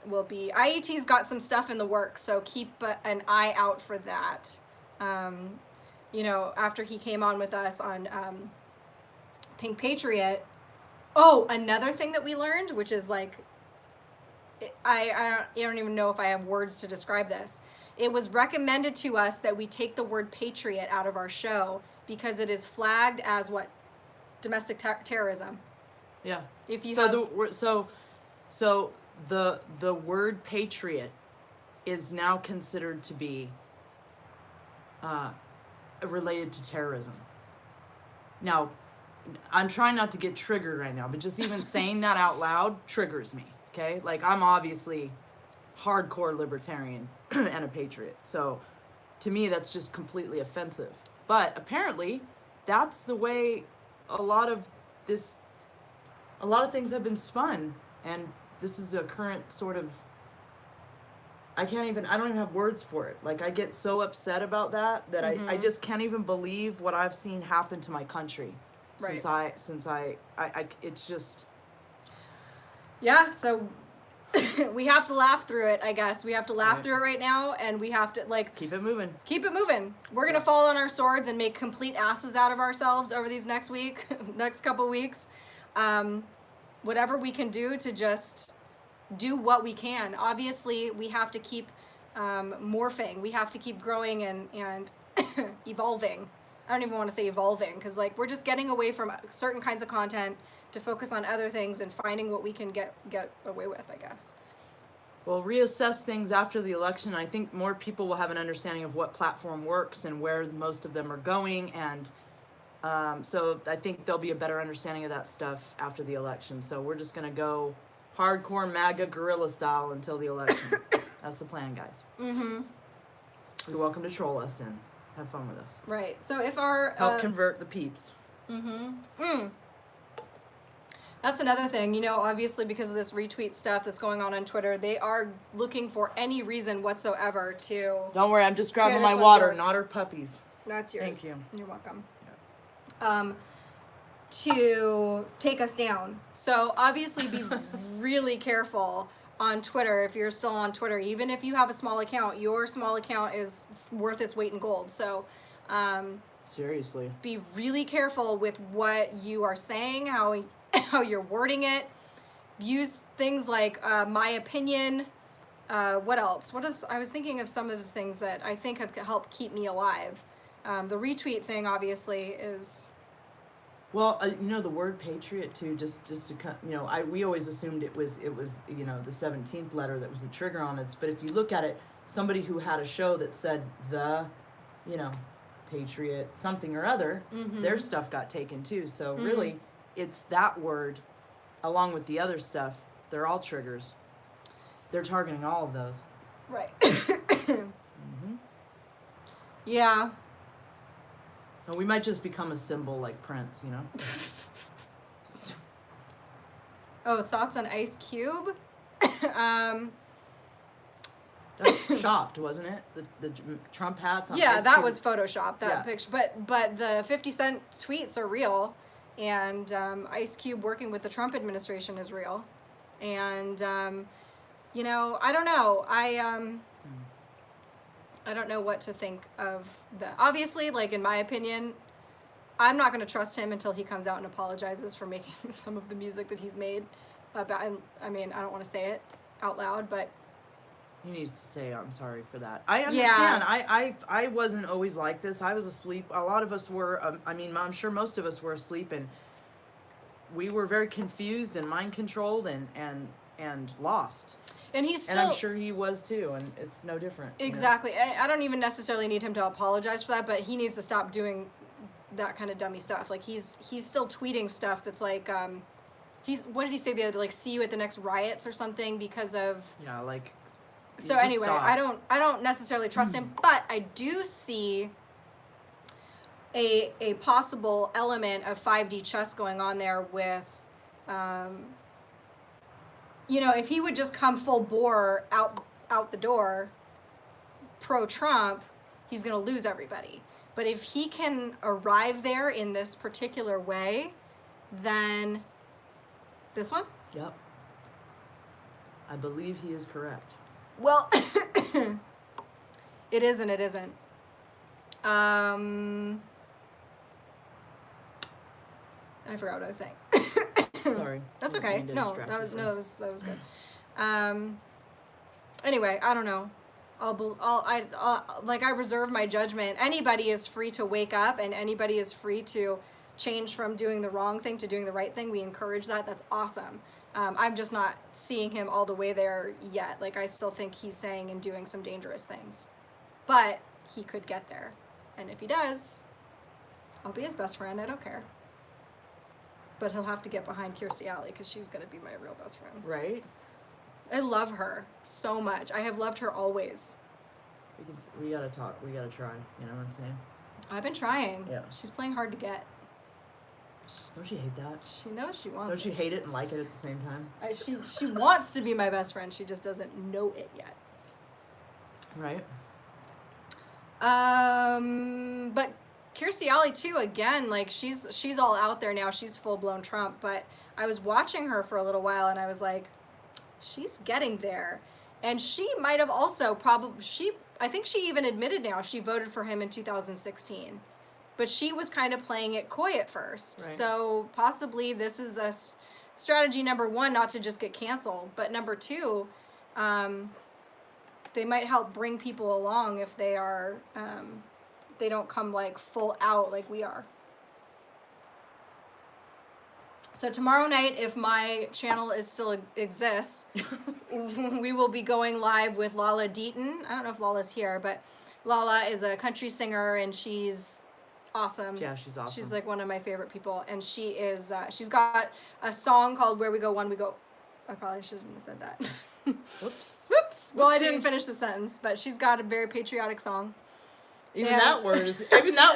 IET's got some stuff in the works, so keep an eye out for that. You know, after he came on with us on Pink Patriot. Oh, another thing that we learned, which is like, I don't even know if I have words to describe this. It was recommended to us that we take the word patriot out of our show because it is flagged as what? Domestic terrorism. Yeah. If you so the word patriot is now considered to be related to terrorism. Now, I'm trying not to get triggered right now, but just even saying that out loud triggers me. Okay, like I'm obviously hardcore libertarian and a patriot, so to me that's just completely offensive. But apparently, that's the way a lot of things have been spun, and this is a current sort of, I don't even have words for it. Like, I get so upset about that I just can't even believe what I've seen happen to my country since Right. it's just, Yeah, so we have to laugh through it, I guess. We have to laugh Right. through it right now, and we have to, like, keep it moving. keep it moving. We're going to Yeah. fall on our swords and make complete asses out of ourselves over these next couple weeks. Whatever we can do to just do what we can. Obviously, we have to keep morphing. We have to keep growing and evolving. I don't even want to say evolving, because like we're just getting away from certain kinds of content to focus on other things and finding what we can get away with, I guess. We'll reassess things after the election. I think more people will have an understanding of what platform works and where most of them are going, and so I think there'll be a better understanding of that stuff after the election. So we're just gonna go hardcore MAGA guerrilla style until the election. That's the plan, guys. Mm-hmm. You're welcome to troll us and have fun with us. Right. So if our Help convert the peeps. That's another thing, you know, obviously because of this retweet stuff that's going on Twitter, they are looking for any reason whatsoever to. Don't worry, I'm just grabbing Here, my this one's water, yours. not our puppies. That's yours. Thank you. You're welcome. To take us down. So obviously be really careful on Twitter if you're still on Twitter. Even if you have a small account, your small account is worth its weight in gold. So Seriously. be really careful with what you are saying, how you're wording it. Use things like my opinion. What else? I was thinking of some of the things that I think have helped keep me alive. The retweet thing obviously is. Well, you know, the word patriot too. Just to you know, we always assumed it was you know, the 17th letter that was the trigger on it. But if you look at it, somebody who had a show that said the, you know, patriot something or other, their stuff got taken too. So really, it's that word, along with the other stuff. They're all triggers. They're targeting all of those. Right. Yeah. And we might just become a symbol like Prince, you know? Oh, thoughts on Ice Cube? That's shopped, wasn't it? The Trump hats. On Yeah, Ice that Cube. was Photoshop, that Yeah. picture. But the 50 Cent tweets are real, and Ice Cube working with the Trump administration is real, and you know, I don't know. I don't know what to think of that. Obviously, like in my opinion, I'm not going to trust him until he comes out and apologizes for making some of the music that he's made. About, I mean, I don't want to say it out loud, but He needs to say, I'm sorry for that. I Yeah. understand. I wasn't always like this. I was asleep. A lot of us were, I mean, I'm sure most of us were asleep, and we were very confused and mind controlled and lost. and he's still And I'm sure he was too, and it's no different. you know? exactly. I don't even necessarily need him to apologize for that, but he needs to stop doing that kind of dummy stuff. Like he's still tweeting stuff that's like he's what did he say the other, like, see you at the next riots or something because of Yeah, like. so just anyway, stop. I don't necessarily trust him, but I do see a possible element of 5D chess going on there with you know, if he would just come full bore out the door pro Trump, he's going to lose everybody. But if he can arrive there in this particular way, then this one? Yep. I believe he is correct. Well, it is and it isn't. I forgot what I was saying. Sorry. That's Didn't okay. mean to No, distract that you was from- no, that was good. Anyway, I don't know. I reserve my judgment. Anybody is free to wake up, and anybody is free to change from doing the wrong thing to doing the right thing. We encourage that. That's awesome. I'm just not seeing him all the way there yet. Like, I still think he's saying and doing some dangerous things, but he could get there. And if he does, I'll be his best friend. I don't care. But he'll have to get behind Kirstie Alley because she's going to be my real best friend. Right? I love her so much. I have loved her always. We gotta talk. We gotta try. You know what I'm saying? I've been trying. Yeah. She's playing hard to get. Don't you hate that? She knows she wants Don't you it. hate it and like it at the same time? She wants to be my best friend. She just doesn't know it yet. Right? But Kirstie Alley too, again, like she's all out there now. She's full blown Trump. But I was watching her for a little while and I was like, she's getting there. And she might have also I think she even admitted now she voted for him in 2016. But she was kind of playing it coy at first. Right. So possibly this is a strategy number one, not to just get canceled. But number two, they might help bring people along if they are, they don't come like full out like we are. So tomorrow night, if my channel still exists, we will be going live with Lala Deaton. I don't know if Lala's here, but Lala is a country singer and she's awesome. Yeah, she's awesome. She's like one of my favorite people, and she is. She's got a song called "Where We Go, One We Go." I probably shouldn't have said that. Whoops. Whoops. Well, I Whoopsie. didn't finish the sentence, but she's got a very patriotic song. Even Yeah. that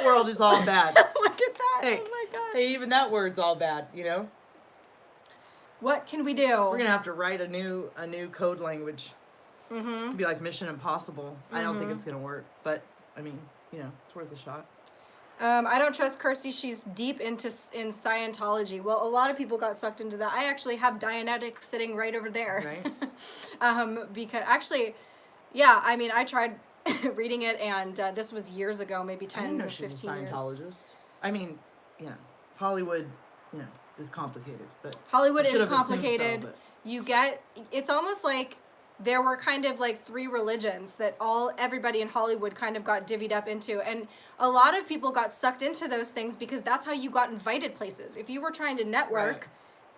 world is all bad. Look at that! Hey, Oh my god! Hey, even that word's all bad, you know? What can we do? We're gonna have to write a new code language. Mm-hmm. It'd be like Mission Impossible. I don't think it's gonna work, but I mean, you know, it's worth a shot. I don't trust Kirstie. She's deep in Scientology. Well, a lot of people got sucked into that. I actually have Dianetics sitting right over there. Right. Because actually, yeah, I mean, I tried reading it, and this was years ago, maybe 10 I didn't know or she's 15 a years. Scientologist. I mean, you know, Hollywood, you know, is complicated, but Hollywood I should is have assumed so, complicated. but- It's almost like there were kind of like three religions that everybody in Hollywood kind of got divvied up into, and a lot of people got sucked into those things because that's how you got invited places. If you were trying to network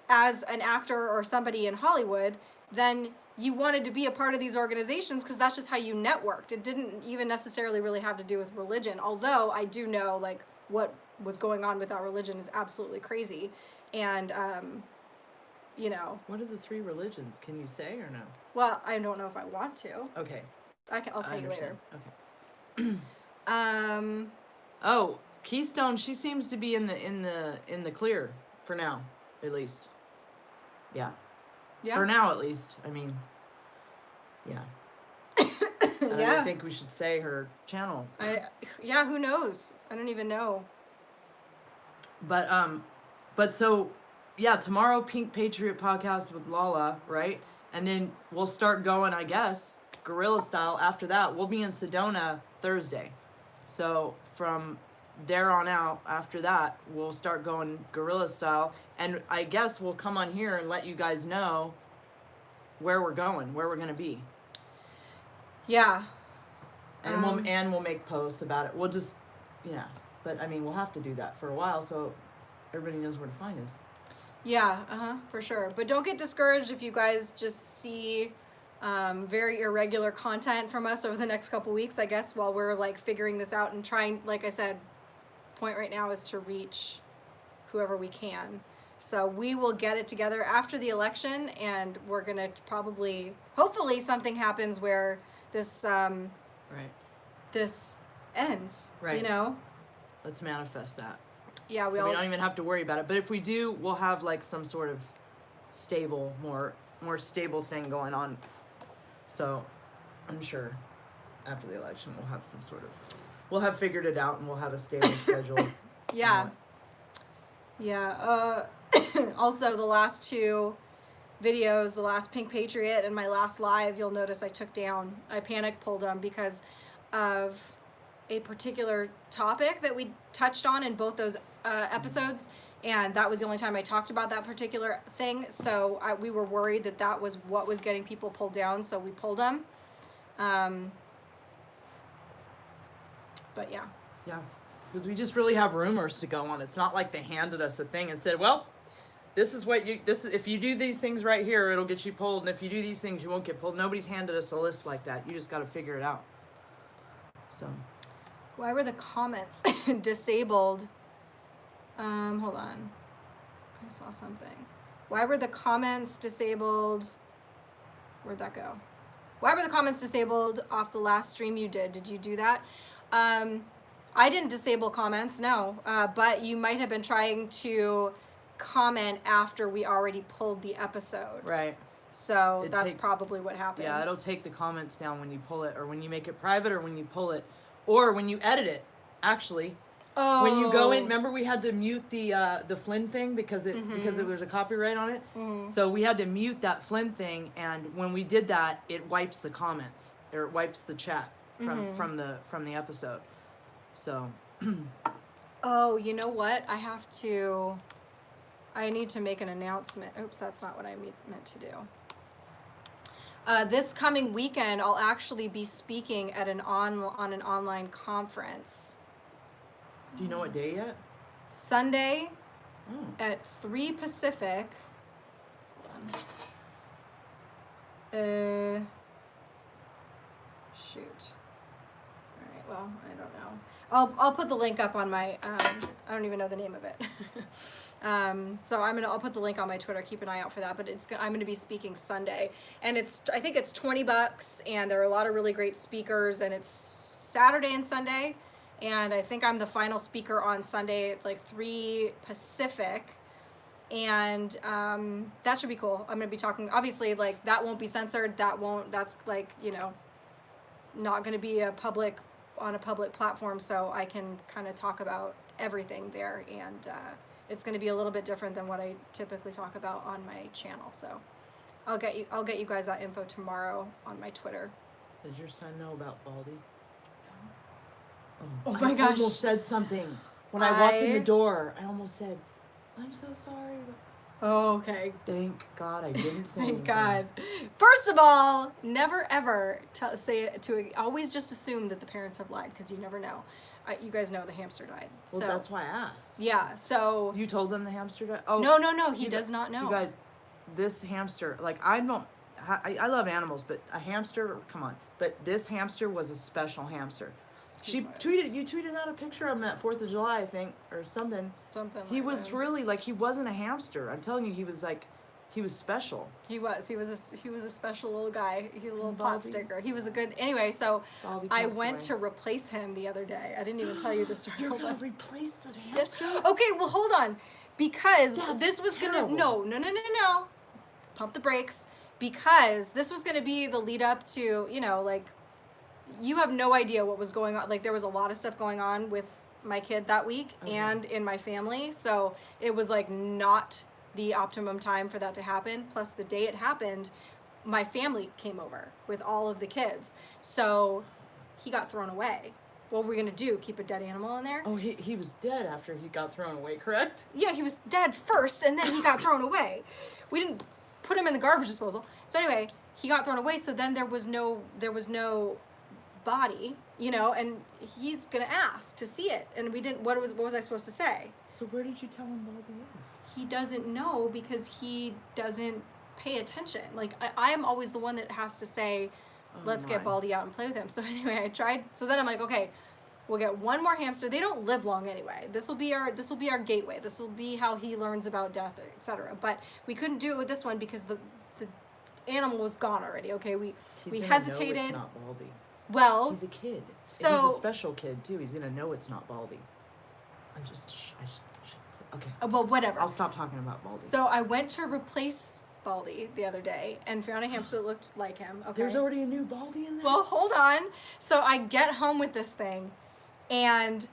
as an actor or somebody in Hollywood, then you wanted to be a part of these organizations because that's just how you networked. It didn't even necessarily really have to do with religion, although I do know like what was going on with that religion is absolutely crazy. And you know, What are the three religions? Can you say or no? well, I don't know if I want to. Okay. I'll tell you later. Okay. Um, Oh, Keystone, she seems to be in the clear for now, at least. Yeah. yeah. For now, at least. I mean, yeah. Yeah. I think we should say her channel. Yeah, who knows? I don't even know. But so, yeah, tomorrow Pink Patriot podcast with Lala, right? And then we'll start going, I guess, guerrilla style. After that, we'll be in Sedona Thursday. So from there on out, after that, we'll start going guerrilla style. And I guess we'll come on here and let you guys know where we're going, where we're gonna be. Yeah. And we'll make posts about it. We'll just, yeah. But I mean, we'll have to do that for a while so everybody knows where to find us. Yeah, for sure. But don't get discouraged if you guys just see very irregular content from us over the next couple weeks, I guess, while we're like figuring this out and trying, like I said, point right now is to reach whoever we can. So we will get it together after the election, and we're gonna hopefully something happens where this Right. this ends. Right. You know? Let's manifest that. Yeah, We don't even have to worry about it. But if we do, we'll have like some sort of stable, more stable thing going on. So I'm sure after the election we'll have some sort of, we'll have figured it out and we'll have a stable schedule. Yeah. Yeah. Also, the last two videos, the last Pink Patriot and my last live, you'll notice I took down. I panic pulled them because of a particular topic that we touched on in both those episodes, and that was the only time I talked about that particular thing. So we were worried that was what was getting people pulled down, so we pulled them. But yeah. Yeah. Because we just really have rumors to go on. It's not like they handed us a thing and said, well, this is if you do these things right here, it'll get you pulled, and if you do these things, you won't get pulled. Nobody's handed us a list like that. You just got to figure it out. So. Why were the comments disabled? Hold on. I saw something. Why were the comments disabled? Where'd that go? Why were the comments disabled off the last stream you did? Did you do that? I didn't disable comments, no. But you might have been trying to comment after we already pulled the episode. Right. So that's probably what happened. Yeah, it'll take the comments down when you pull it, or when you make it private, or when you pull it, or when you edit it, actually. Oh. When you go in, remember we had to mute the Flynn thing because it was a copyright on it? Mm-hmm. So we had to mute that Flynn thing, and when we did that, it wipes the comments, or it wipes the chat from the episode. So. Oh, you know what? I need to make an announcement. Oops, that's not what I meant to do. This coming weekend, I'll actually be speaking at on an online conference. Do you know what day yet? Sunday at 3 Pacific. Shoot. All right. Well, I don't know. I'll put the link up on my. I don't even know the name of it. So I'll put the link on my Twitter. Keep an eye out for that. But I'm gonna be speaking Sunday, and I think it's $20, and there are a lot of really great speakers, and it's Saturday and Sunday, and I think I'm the final speaker on Sunday at like 3 Pacific, and that should be cool. I'm gonna be talking. Obviously, like that won't be censored. That's like not gonna be on a public platform, so I can kind of talk about everything there, and it's going to be a little bit different than what I typically talk about on my channel. So I'll get you guys that info tomorrow on my Twitter. Does your son know about Baldy? Oh my gosh! I almost said something when I walked in the door. I almost said, "I'm so sorry." Oh, okay. Thank God I didn't say anything. Thank God. First of all, never ever always just assume that the parents have lied, because you never know. You guys know the hamster died. Well, so that's why I asked. Yeah, so. You told them the hamster died? Oh. No, he does not know. You guys, this hamster, like, I love animals, but a hamster, come on. But this hamster was a special hamster. You tweeted out a picture of him at 4th of July, I think, or something. He was really, like, he wasn't a hamster. I'm telling you, he was special. He was a special little guy. He was a little pot sticker. He was a good, anyway, so I went to replace him the other day. I didn't even tell you the story. You're gonna replace the hamster? Okay, well, hold on. Because this was terrible. No. Pump the brakes. Because this was gonna be the lead up to, you have no idea what was going on. Like, there was a lot of stuff going on with my kid that week and in my family. So it was like not the optimum time for that to happen. Plus, the day it happened, my family came over with all of the kids. So he got thrown away. What were we going to do? Keep a dead animal in there? Oh, he was dead after he got thrown away, correct? Yeah, he was dead first, and then he got thrown away. We didn't put him in the garbage disposal. So anyway, he got thrown away. So then there was no body, you know, and he's gonna ask to see it, and we didn't. What was I supposed to say? So where did you tell him Baldy is? He doesn't know because he doesn't pay attention. Like I am always the one that has to say, let's get Baldy out and play with him. So anyway, I tried. So then I'm like, okay, we'll get one more hamster. They don't live long anyway. This will be our gateway. This will be how he learns about death, etc. But we couldn't do it with this one because the animal was gone already. Okay, we hesitated. Know it's not Baldy. Well, he's a kid. So and he's a special kid too. He's gonna know it's not Baldy. I'm just okay. Well, whatever. I'll stop talking about Baldy. So I went to replace Baldy the other day and found a hamster that looked like him. Okay. There's already a new Baldy in there? Well, hold on. So I get home with this thing, and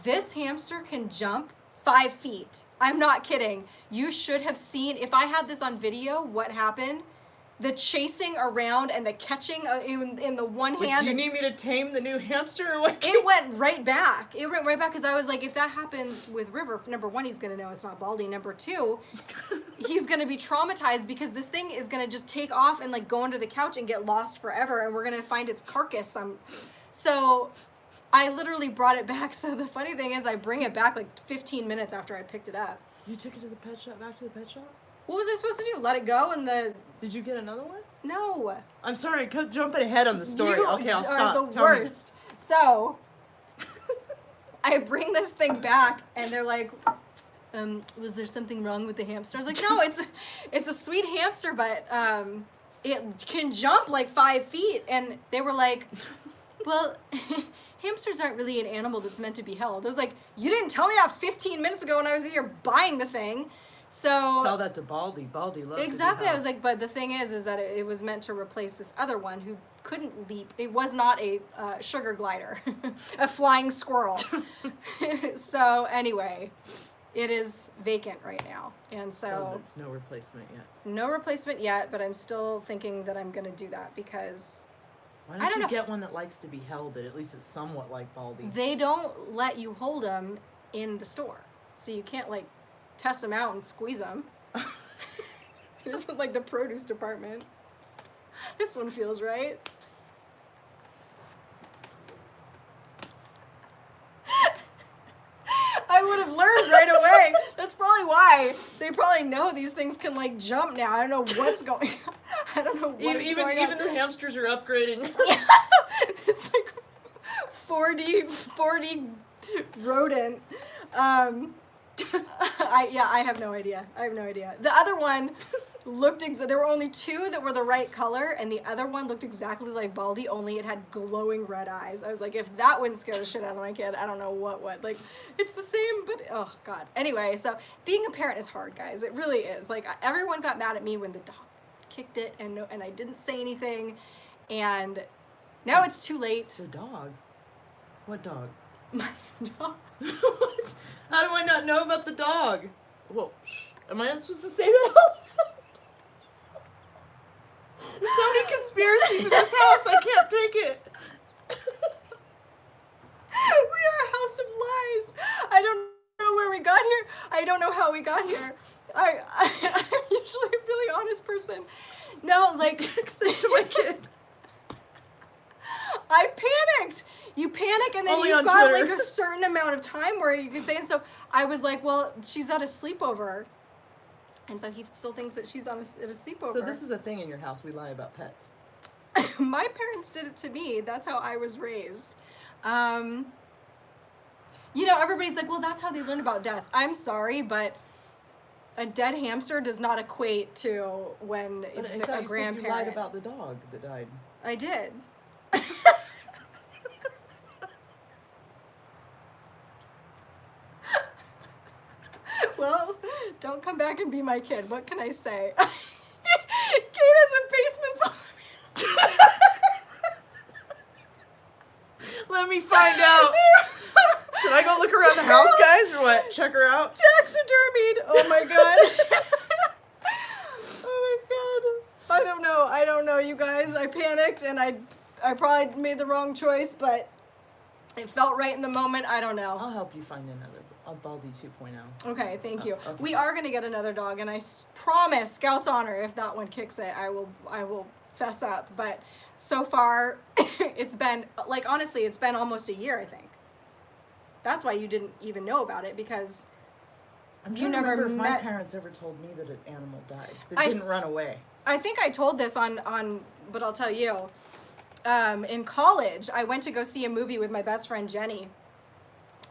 this hamster can jump 5 feet. I'm not kidding. You should have seen, if I had this on video, what happened. The chasing around and the catching in the one hand. Do you need me to tame the new hamster or what? It went right back. It went right back because I was like, if that happens with River, number one, he's going to know it's not Baldy. Number two, he's going to be traumatized because this thing is going to just take off and like go under the couch and get lost forever, and we're going to find its carcass. So I literally brought it back. So the funny thing is I bring it back like 15 minutes after I picked it up. You took it to the pet shop, back to the pet shop? What was I supposed to do? Let it go and Did you get another one? No. I'm sorry, I kept jumping ahead on the story. You okay, I'll stop. are the Tell worst. So I bring this thing back and they're like, was there something wrong with the hamster? I was like, no, it's a sweet hamster, but it can jump like 5 feet. And they were like, well, hamsters aren't really an animal that's meant to be held. I was like, you didn't tell me that 15 minutes ago when I was here buying the thing. So Tell that to Baldy. Baldy loves exactly. I was like, but the thing is that it was meant to replace this other one who couldn't leap. It was not a sugar glider, a flying squirrel. So anyway, it is vacant right now, and so there's no replacement yet. No replacement yet, but I'm still thinking that I'm gonna do that because why don't you get one that likes to be held? That at least is somewhat like Baldy. They don't let you hold them in the store, so you can't like test them out and squeeze them. It isn't like the produce department. This one feels right. I would have learned right away. That's probably why. They probably know these things can like jump now. I don't know what's going on. I don't know what's even going on. Even the hamsters are upgrading. Yeah. It's like 40 rodent. I have no idea. The other one looked there were only two that were the right color, and the other one looked exactly like Baldy, only it had glowing red eyes. I was like, if that wouldn't scare the shit out of my kid, I don't know what would. Like, it's the same, but oh god. Anyway, so being a parent is hard, guys. It really is. Like, everyone got mad at me when the dog kicked it, and I didn't say anything, and now it's too late. The dog? What dog? My dog. What? How do I not know about the dog? Whoa. Am I not supposed to say that out loud? There's so many conspiracies in this house, I can't take it. We are a house of lies. I don't know where we got here. I don't know how we got here. I'm usually a really honest person. No, like, except to my kid. I panicked. You panic, and then Only you've on got Twitter. like a certain amount of time where you can say. And so I was like, well, she's at a sleepover, and so he still thinks that she's at a sleepover. So this is a thing in your house, we lie about pets. My parents did it to me. That's how I was raised. You know, everybody's like, well, that's how they learn about death. I'm sorry, but a dead hamster does not equate to when But I a thought you grandparent. said you lied about the dog that died. I did. Well, don't come back and be my kid. What can I say? Kate has a basement full of around the house, guys, or what? Check her out. Taxidermied. Oh my god. Oh my god. I don't know, you guys. I panicked and I probably made the wrong choice, but it felt right in the moment. I don't know. I'll help you find a Baldy 2.0. Okay, thank you. Okay. We are gonna get another dog, and I promise, Scout's honor, if that one kicks it, I will fess up. But so far, it's been like honestly, it's been almost a year. I think. That's why you didn't even know about it because I'm you trying to never remember if my met. parents ever told me that an animal died. That I- didn't run away. I think I told this on, but I'll tell you. In college, I went to go see a movie with my best friend Jenny.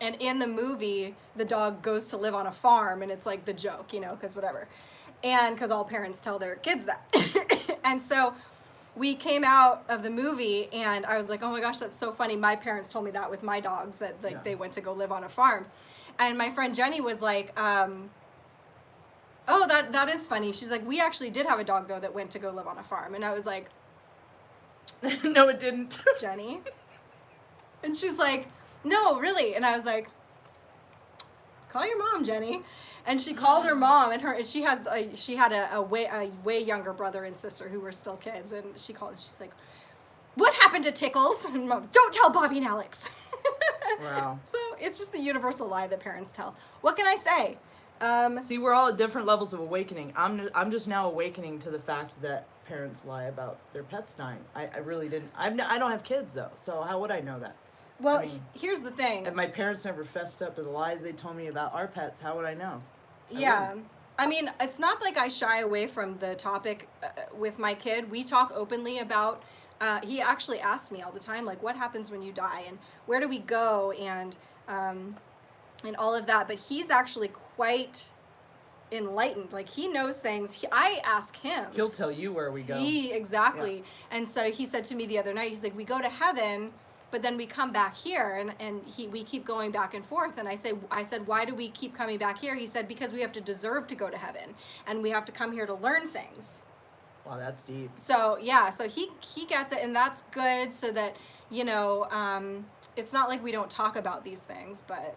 And in the movie, the dog goes to live on a farm, and it's like the joke, you know, because whatever. And because all parents tell their kids that. And so we came out of the movie, and I was like, oh my gosh, that's so funny. My parents told me that with my dogs, that like Yeah. they went to go live on a farm. And my friend Jenny was like, oh, that is funny. She's like, we actually did have a dog, though, that went to go live on a farm. And I was like, No, it didn't. Jenny? And she's like, no, really. And I was like, call your mom, Jenny. And she called her mom, and she had a way younger brother and sister who were still kids. And she called, and she's like, what happened to Tickles? And mom, don't tell Bobby and Alex. Wow. So it's just the universal lie that parents tell. What can I say? See, we're all at different levels of awakening. I'm just now awakening to the fact that parents lie about their pets dying. I really didn't. I don't have kids though, so how would I know that? Well, I mean, here's the thing. If my parents never fessed up to the lies they told me about our pets, how would I know? Yeah. wouldn't. I mean, it's not like I shy away from the topic with my kid. We talk openly about, he actually asks me all the time, like, what happens when you die and where do we go and all of that. But he's actually quite enlightened. Like, he knows things. I ask him. He'll tell you where we go. Exactly. And so he said to me the other night, he's like, we go to heaven, but then we come back here and we keep going back and forth. And I said, why do we keep coming back here? He said, because we have to deserve to go to heaven and we have to come here to learn things. Wow, that's deep. So yeah, so he gets it, and that's good, so that, you know, it's not like we don't talk about these things, but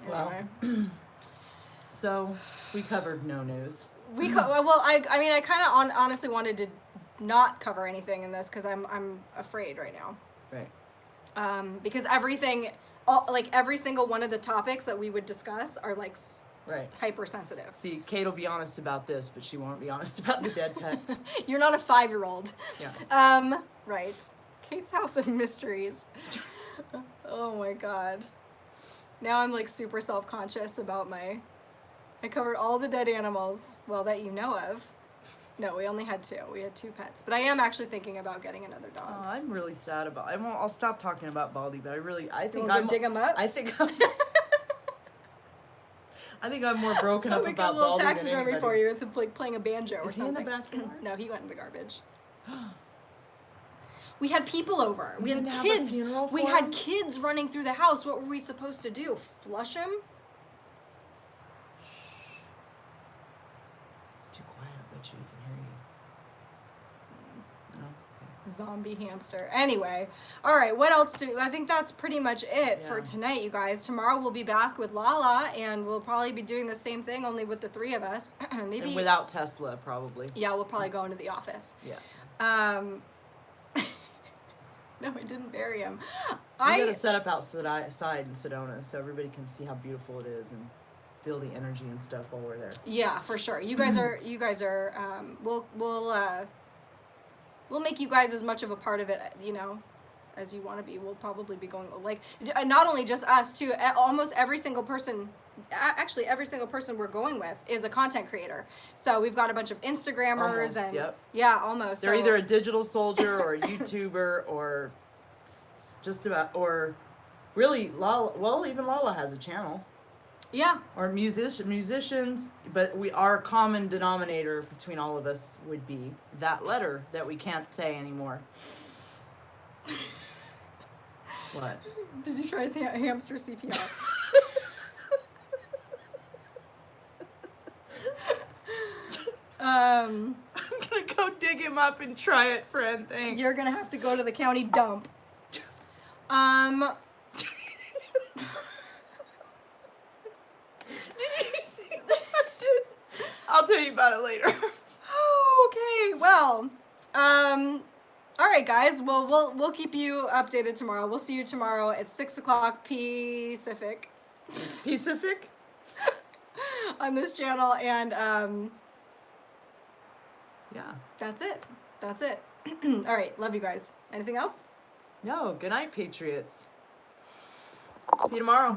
Well, anyway. So we covered no news. Well, I mean, I kind of honestly wanted to not cover anything in this because I'm afraid right now. Right. Because everything, like every single one of the topics that we would discuss are like Right. hypersensitive. See, Kate will be honest about this, but she won't be honest about the dead pets. You're not a 5-year-old. Yeah. Right. Kate's House of Mysteries. Oh my god. Now I'm like super self-conscious about I covered all the dead animals, well, that you know of. No, we only had 2. We had 2 pets. But I am actually thinking about getting another dog. Oh, I'm really sad about. I'll stop talking about Baldy, but I think wanna go dig him up? I think I'm more broken I'll up make a about little Baldy than taxidermy anybody. for you with like playing a banjo or Is he in something. the backyard? No, he went in the garbage. We had people over. We had didn't have a kids. funeral We for had him? kids running through the house. What were we supposed to do? Flush him? It's too quiet. I bet you can hear you. No. Zombie hamster. Anyway, all right. What else I think that's pretty much it for Yeah. tonight, you guys. Tomorrow we'll be back with Lala, and we'll probably be doing the same thing, only with the 3 of us. Maybe. And without Tesla, probably. Yeah, we'll probably go into the office. Yeah. No, I didn't bury him. We gotta set up outside in Sedona so everybody can see how beautiful it is and feel the energy and stuff while we're there. Yeah, for sure. You guys are. We'll make you guys as much of a part of it, you know, as you want to be. We'll probably be going like not only just us too. Almost every single person. Actually, every single person we're going with is a content creator. So we've got a bunch of Instagrammers Almost, and yep. yeah, almost. They're So- either a digital soldier or a YouTuber or just about, or really Lala. Well, even Lala has a channel. yeah. Or musicians, but our common denominator between all of us would be that letter that we can't say anymore. What? Did you try hamster CPR? I'm gonna go dig him up and try it, friend. Thanks. You're gonna have to go to the county dump. about it later. Okay, well, all right, guys. Well, we'll keep you updated tomorrow. We'll see you tomorrow at 6 o'clock Pacific Pacific? on this channel, and Yeah. that's it. That's it. All right, love you guys. Anything else? No, good night, Patriots. See you tomorrow.